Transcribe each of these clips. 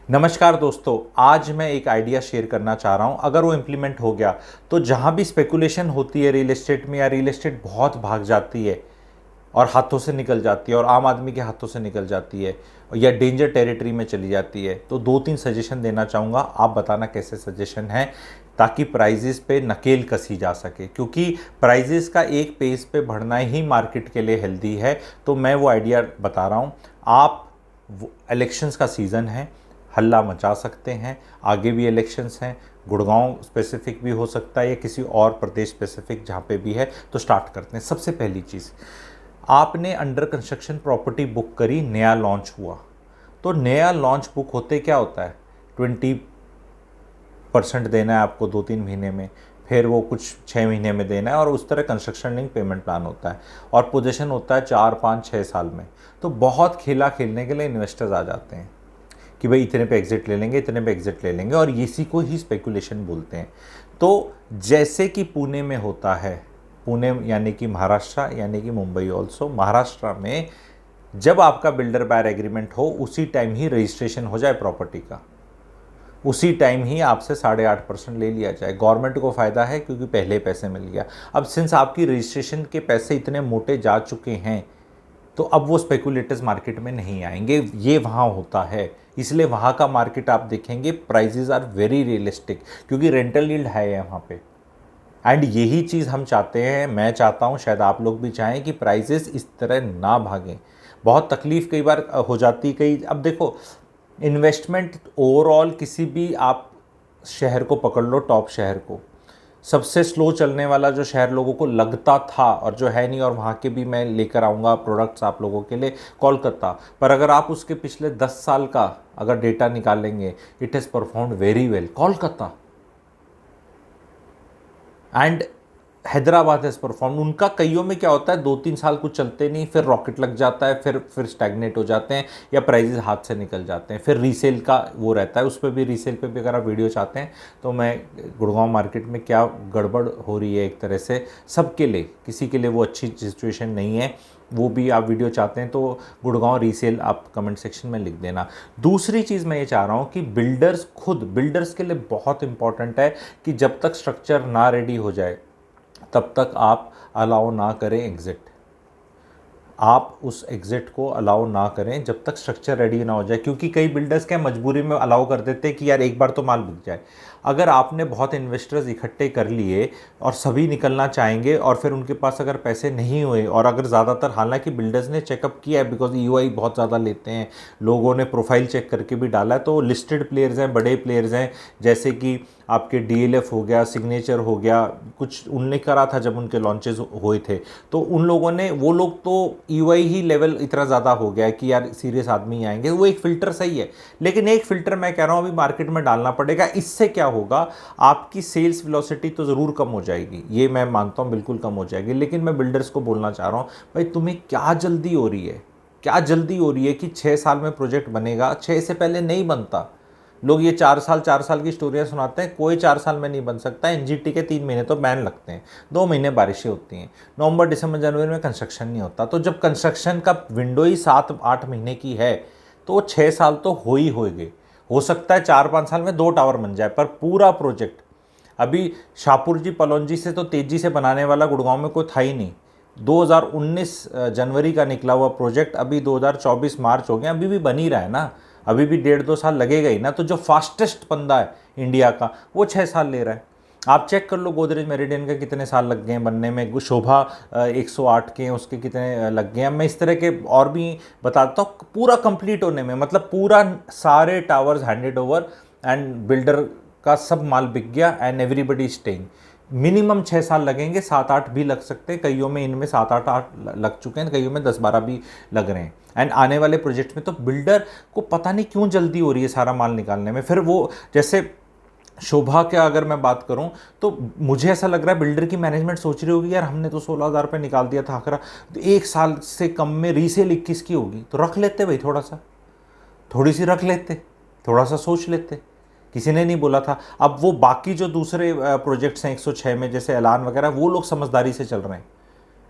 नमस्कार दोस्तों, आज मैं एक आइडिया शेयर करना चाह रहा हूं। अगर वो इम्प्लीमेंट हो गया तो जहां भी स्पेकुलेशन होती है रियल एस्टेट में, या रियल एस्टेट बहुत भाग जाती है और हाथों से निकल जाती है और आम आदमी के हाथों से निकल जाती है या डेंजर टेरिटरी में चली जाती है, तो 2-3 सजेशन देना चाहूँगा। आप बताना कैसे सजेशन हैं, ताकि प्राइजेस पे नकेल कसी जा सके, क्योंकि प्राइजेस का एक पेस पे बढ़ना ही मार्केट के लिए हेल्दी है। तो मैं वो आइडिया बता रहा हूँ। आप इलेक्शंस का सीज़न है, हल्ला मचा सकते हैं। आगे भी इलेक्शंस हैं, गुड़गांव स्पेसिफिक भी हो सकता है या किसी और प्रदेश स्पेसिफिक जहाँ पे भी है। तो स्टार्ट करते हैं। सबसे पहली चीज़, आपने अंडर कंस्ट्रक्शन प्रॉपर्टी बुक करी, नया लॉन्च हुआ, तो नया लॉन्च बुक होते क्या होता है, 20% देना है आपको 2-3 महीने में, फिर वो कुछ 6 महीने में देना है, और उस तरह कंस्ट्रक्शन लिंक पेमेंट प्लान होता है, और पोजीशन होता है 4-5-6 साल में। तो बहुत खेला खेलने के लिए इन्वेस्टर्स आ जाते हैं कि भाई इतने पे एग्जिट ले लेंगे, इतने पे एग्जिट ले लेंगे, और इसी को ही स्पेकुलेशन बोलते हैं। तो जैसे कि पुणे में होता है, पुणे यानी कि महाराष्ट्र, यानी कि मुंबई ऑल्सो, महाराष्ट्र में जब आपका बिल्डर बायर एग्रीमेंट हो उसी टाइम ही रजिस्ट्रेशन हो जाए प्रॉपर्टी का, उसी टाइम ही आपसे 8.5% ले लिया जाए। गवर्नमेंट को फ़ायदा है क्योंकि पहले पैसे मिल गया। अब सिंस आपकी रजिस्ट्रेशन के पैसे इतने मोटे जा चुके हैं, तो अब वो स्पेकुलेटर्स मार्केट में नहीं आएंगे। ये वहाँ होता है, इसलिए वहाँ का मार्केट आप देखेंगे प्राइजेज आर वेरी रियलिस्टिक, क्योंकि रेंटल यील्ड है वहाँ पे। एंड यही चीज़ हम चाहते हैं, मैं चाहता हूँ, शायद आप लोग भी चाहें कि प्राइजेस इस तरह ना भागें। बहुत तकलीफ़ कई बार हो जाती कई। अब देखो, इन्वेस्टमेंट ओवरऑल किसी भी आप शहर को पकड़ लो, टॉप शहर को, सबसे स्लो चलने वाला जो शहर लोगों को लगता था और जो है नहीं, और वहाँ के भी मैं लेकर आऊँगा प्रोडक्ट्स आप लोगों के लिए, कोलकाता। पर अगर आप उसके पिछले 10 साल का अगर डेटा निकालेंगे, it has performed very well, Kolkata. And Hyderabad has perform. उनका कईयों में क्या होता है, 2-3 साल कुछ चलते नहीं, फिर रॉकेट लग जाता है, फिर स्टैग्नेट हो जाते हैं या प्राइजेस हाथ से निकल जाते हैं। फिर रीसेल का वो रहता है, उस पर भी, रीसेल पे भी अगर आप वीडियो चाहते हैं तो मैं गुड़गांव मार्केट में क्या गड़बड़ हो रही है एक तरह से सबके लिए, किसी के लिए वो अच्छी सिचुएशन नहीं है, वो भी आप वीडियो चाहते हैं तो गुड़गांव रीसेल आप कमेंट सेक्शन में लिख देना। दूसरी चीज़ मैं ये चाह रहा हूँ कि बिल्डर्स खुद, बिल्डर्स के लिए बहुत इंपॉर्टेंट है कि जब तक स्ट्रक्चर ना रेडी हो जाए तब तक आप अलाउ ना करें एग्ज़िट। आप उस एग्ज़िट को अलाउ ना करें जब तक स्ट्रक्चर रेडी ना हो जाए, क्योंकि कई बिल्डर्स क्या मजबूरी में अलाउ कर देते हैं कि यार एक बार तो माल बिक जाए। अगर आपने बहुत इन्वेस्टर्स इकट्ठे कर लिए और सभी निकलना चाहेंगे और फिर उनके पास अगर पैसे नहीं हुए, और अगर ज़्यादातर, हालांकि बिल्डर्स ने चेकअप किया है, बिकॉज ईओआई बहुत ज़्यादा लेते हैं, लोगों ने प्रोफाइल चेक करके भी डाला है, तो लिस्टेड प्लेयर्स हैं, बड़े प्लेयर्स हैं, जैसे कि आपके डीएलएफ हो गया, सिग्नेचर हो गया, कुछ उनने करा था जब उनके लॉन्चेस हुए थे, तो उन लोगों ने, वो लोग तो ईओआई ही लेवल इतना ज़्यादा हो गया है कि यार सीरियस आदमी ही आएंगे। वो एक फ़िल्टर सही है, लेकिन एक फ़िल्टर मैं कह रहा हूँ अभी मार्केट में डालना पड़ेगा। इससे क्या होगा, आपकी सेल्स वेलोसिटी तो ज़रूर कम हो जाएगी, ये मैं मानता हूँ, बिल्कुल कम हो जाएगी। लेकिन मैं बिल्डर्स को बोलना चाह रहा हूँ, भाई तुम्हें क्या जल्दी हो रही है, क्या जल्दी हो रही है कि 6 साल में प्रोजेक्ट बनेगा? 6 से पहले नहीं बनता। लोग ये 4 साल की स्टोरियाँ सुनाते हैं, कोई 4 साल में नहीं बन सकता। एनजीटी के 3 महीने तो बैन लगते हैं, 2 महीने बारिशें होती हैं, नवंबर दिसंबर जनवरी में कंस्ट्रक्शन नहीं होता। तो जब कंस्ट्रक्शन का विंडो ही 7-8 महीने की है, तो वो 6 साल तो हो ही होएंगे। हो सकता है 4-5 साल में 2 टावर बन जाए, पर पूरा प्रोजेक्ट, अभी शाहपुर जी पलौंजी से तो तेजी से बनाने वाला गुड़गांव में कोई था ही नहीं। 2019 जनवरी का निकला हुआ प्रोजेक्ट अभी 2024 मार्च हो गया, अभी भी बन ही रहा है ना, अभी भी 1.5-2 साल लगेगा ही ना। तो जो फास्टेस्ट बंदा है इंडिया का, वो 6 साल ले रहा है। आप चेक कर लो, गोदरेज मेरिडियन के कितने साल लग गए हैं बनने में, शोभा 108 के उसके कितने लग गए हैं। मैं इस तरह के और भी बताता हूँ, पूरा कंप्लीट होने में, मतलब पूरा सारे towers handed over and builder का सब माल बिक गया एंड एवरीबडी स्टेइंग। मिनिमम 6 साल लगेंगे, 7-8 भी लग सकते हैं, कईयों में इनमें 7-8 लग चुके हैं, कईयों में 10-12 भी लग रहे हैं। एंड आने वाले प्रोजेक्ट में तो बिल्डर को पता नहीं क्यों जल्दी हो रही है सारा माल निकालने में। फिर वो जैसे शोभा का अगर मैं बात करूं, तो मुझे ऐसा लग रहा है बिल्डर की मैनेजमेंट सोच रही होगी, यार हमने तो 16,000 रुपये निकाल दिया था आखिर, तो 1 साल से कम में रीसेल 21 की होगी, तो रख लेते भाई, थोड़ी सी रख लेते, थोड़ा सा सोच लेते, किसी ने नहीं बोला था। अब वो बाकी जो दूसरे प्रोजेक्ट्स हैं 106 में, जैसे ऐलान वगैरह, वो लोग समझदारी से चल रहे हैं।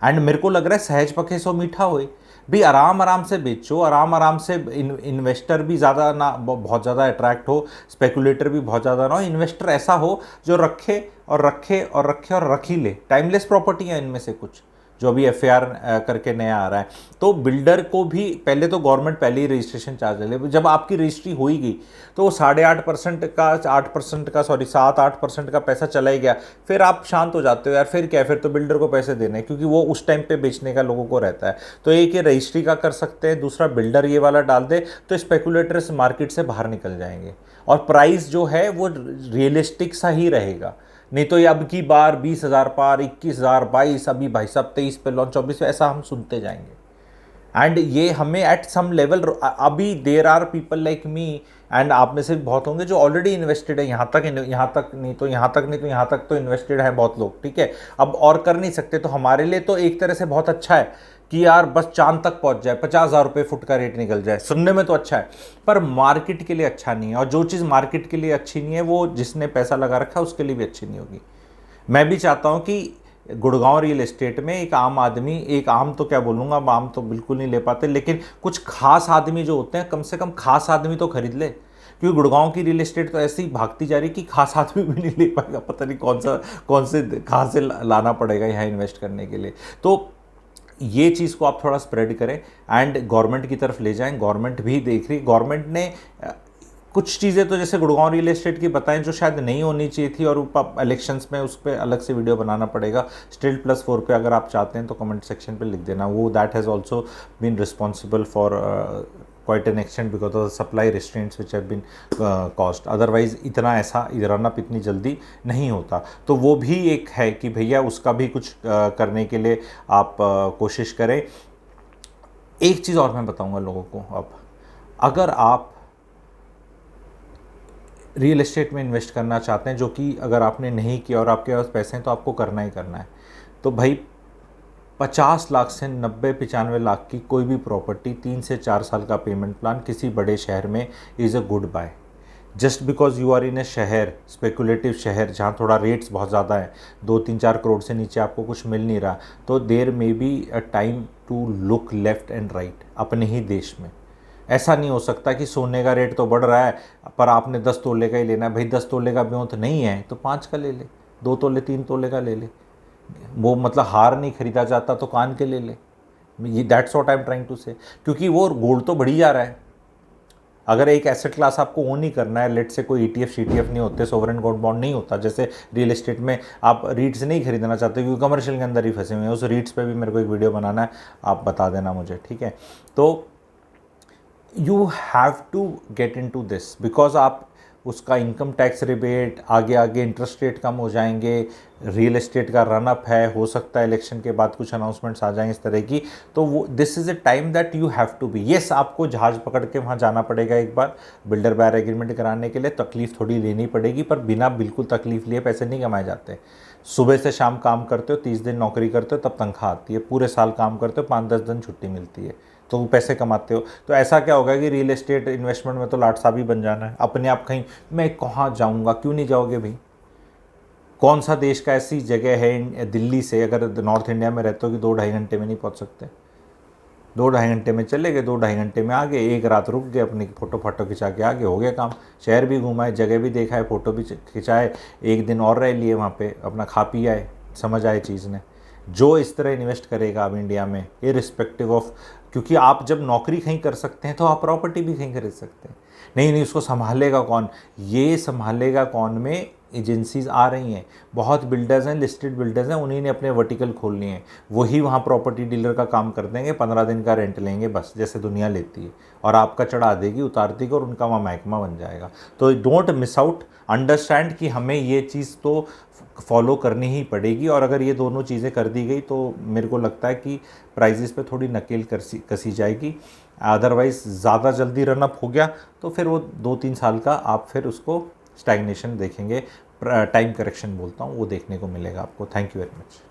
एंड मेरे को लग रहा है सहज पके सो मीठा होए। भी आराम आराम से बेचो, आराम आराम से। इन्वेस्टर भी ज़्यादा ना बहुत ज़्यादा अट्रैक्ट हो, स्पेकुलेटर भी बहुत ज़्यादा ना हो, इन्वेस्टर ऐसा हो जो रखे और रखे और रखे और रख ही ले। टाइमलेस प्रॉपर्टी है इनमें से कुछ, जो अभी FAR करके नया आ रहा है। तो बिल्डर को भी पहले तो गवर्नमेंट पहले ही रजिस्ट्रेशन चार्ज ले ले। जब आपकी रजिस्ट्री हो ही गई तो वो 8.5% का 8% का 7-8% का पैसा चला ही गया, फिर आप शांत हो जाते हो यार, फिर क्या, फिर तो बिल्डर को पैसे देने, क्योंकि वो उस टाइम पे बेचने का लोगों को रहता है। तो एक ये रजिस्ट्री का कर सकते हैं, दूसरा बिल्डर ये वाला डाल दे, तो स्पेकुलेटर्स मार्केट से बाहर निकल जाएंगे और प्राइस जो है वो रियलिस्टिक सा ही रहेगा। नहीं तो ये अब की बार 20,000 पार, 21,000, 22, अभी भाई साहब 23 पे लॉन्च, 24 पे, ऐसा हम सुनते जाएंगे। एंड ये हमें एट सम लेवल, अभी there are people like me and आप में से भी बहुत होंगे जो ऑलरेडी इन्वेस्टेड है, यहाँ तक नहीं तो यहाँ तक नहीं तो यहाँ तक तो इन्वेस्टेड है बहुत लोग, ठीक है। अब और कर नहीं सकते, तो हमारे लिए तो एक तरह से बहुत अच्छा है कि यार बस चांद तक पहुंच जाए, 50,000 रुपये फुट का रेट निकल जाए, सुनने में तो अच्छा है, पर मार्केट के लिए अच्छा नहीं है। और जो चीज़ मार्केट के लिए अच्छी नहीं है वो जिसने पैसा लगा रखा है उसके लिए भी अच्छी नहीं होगी। मैं भी चाहता हूँ कि गुड़गांव रियल एस्टेट में एक आम आदमी, एक आम तो क्या बोलूँगा, आम तो बिल्कुल नहीं ले पाते, लेकिन कुछ खास आदमी जो होते हैं, कम से कम खास आदमी तो खरीद ले, क्योंकि गुड़गांव की रियल एस्टेट तो ऐसे ही भागती जा रही कि खास आदमी भी नहीं ले पाएगा। पता नहीं कौन से कहाँ से लाना पड़ेगा यहाँ इन्वेस्ट करने के लिए। तो ये चीज़ को आप थोड़ा स्प्रेड करें एंड गवर्नमेंट की तरफ ले जाएं। गवर्नमेंट भी देख रही, गवर्नमेंट ने कुछ चीज़ें तो जैसे गुड़गांव रियल एस्टेट की बताएं जो शायद नहीं होनी चाहिए थी, और इलेक्शंस में उस पर अलग से वीडियो बनाना पड़ेगा। STILT+4 पे अगर आप चाहते हैं तो कमेंट सेक्शन पे लिख देना। वो that has also been responsible for quite an extent because of the supply restraints which have been caused, otherwise इतना ऐसा रन अप इतनी जल्दी नहीं होता। तो वो भी एक है कि भैया उसका भी कुछ करने के लिए आप कोशिश करें। एक चीज़ और मैं बताऊंगा लोगों को, अब अगर आप रियल एस्टेट में इन्वेस्ट करना चाहते हैं, जो कि अगर आपने नहीं किया और आपके पास पैसे हैं तो आपको करना ही करना है, तो भाई 50 लाख से 90-95 लाख की कोई भी प्रॉपर्टी 3 से 4 साल का पेमेंट प्लान किसी बड़े शहर में is a good buy. Just because you are in a शहर, स्पेकुलेटिव शहर जहाँ थोड़ा रेट्स बहुत ज़्यादा हैं, 2-3-4 करोड़ से नीचे आपको कुछ मिल नहीं रहा, तो there may be a time to look left and right अपने ही देश में। ऐसा नहीं हो सकता कि सोने का रेट तो बढ़ रहा है पर आपने 10 तोले का ही लेना है। भाई 10 तोले का ब्योंत नहीं है तो 5 का ले ले, 2 तोले 3 तोले का ले ले। वो मतलब हार नहीं खरीदा जाता तो कान के ले ले। ये that's what I am trying to say, क्योंकि वो गोल्ड तो बढ़ी जा रहा है। अगर एक एसेट क्लास आपको ओन ही करना है, लेट से कोई ETF CTF नहीं होते, सोवरेन गोल्ड बॉन्ड नहीं होता, जैसे रियल एस्टेट में आप रीट्स नहीं खरीदना चाहते क्योंकि कमर्शियल के अंदर ही फंसे हुए हैं, उस रीट्स पे भी मेरे को एक वीडियो बनाना है, आप बता देना मुझे, ठीक है। तो you have to get in to this because आप उसका इनकम टैक्स रिबेट, आगे आगे इंटरेस्ट रेट कम हो जाएंगे, रियल एस्टेट का रन अप है, हो सकता है इलेक्शन के बाद कुछ अनाउंसमेंट्स आ जाएं इस तरह की, तो वो this is a time that you have to be. Yes, आपको जहाज़ पकड़ के वहाँ जाना पड़ेगा एक बार बिल्डर बायर एग्रीमेंट कराने के लिए, तकलीफ थोड़ी लेनी पड़ेगी, पर बिना बिल्कुल तकलीफ लिए पैसे नहीं कमाए जाते। सुबह से शाम काम करते हो, 30 दिन नौकरी करते हो, तब तनख्वाह आती है। पूरे साल काम करते हो, 5-10 दिन छुट्टी मिलती है, तो वो पैसे कमाते हो। तो ऐसा क्या होगा कि रियल एस्टेट इन्वेस्टमेंट में तो लाट साहब ही बन जाना है अपने आप। कहीं मैं कहाँ जाऊँगा, क्यों नहीं जाओगे भाई? कौन सा देश का ऐसी जगह है दिल्ली से, अगर नॉर्थ इंडिया में रहते हो, कि 2-2.5 घंटे में नहीं पहुँच सकते? 2-2.5 घंटे में चले गए, 2-2.5 घंटे में आ गए, एक रात रुक गए, अपनी फ़ोटो खिंचा के आ गए, हो गया काम। शहर भी घुमाए, जगह भी देखा है, फ़ोटो भी खिंचाए, एक दिन और रह लिए वहाँ पे, अपना खा पी आए, समझ आए चीज़ ने। जो इस तरह इन्वेस्ट करेगा अब इंडिया में, इरिस्पेक्टिव ऑफ, क्योंकि आप जब नौकरी कहीं कर सकते हैं तो आप प्रॉपर्टी भी कहीं खरीद सकते हैं। नहीं उसको संभालेगा कौन, ये संभालेगा कौन में एजेंसीज आ रही हैं, बहुत बिल्डर्स हैं, लिस्टेड बिल्डर्स हैं, उन्हीं ने अपने वर्टिकल खोलनी है, वही वहाँ प्रॉपर्टी डीलर का काम कर देंगे, 15 दिन का रेंट लेंगे बस, जैसे दुनिया लेती है, और आपका चढ़ा देगी, उतार देगी, और उनका वहाँ महकमा बन जाएगा। तो डोंट मिस आउट, अंडरस्टैंड कि हमें ये चीज़ तो फॉलो करनी ही पड़ेगी, और अगर ये दोनों चीज़ें कर दी गई तो मेरे को लगता है कि प्राइजेस पे थोड़ी नकेल कसी जाएगी। अदरवाइज़ ज़्यादा जल्दी रनअप हो गया तो फिर वो 2-3 साल का आप फिर उसको स्टैग्नेशन देखेंगे, टाइम करेक्शन बोलता हूँ, वो देखने को मिलेगा आपको। Thank you very much.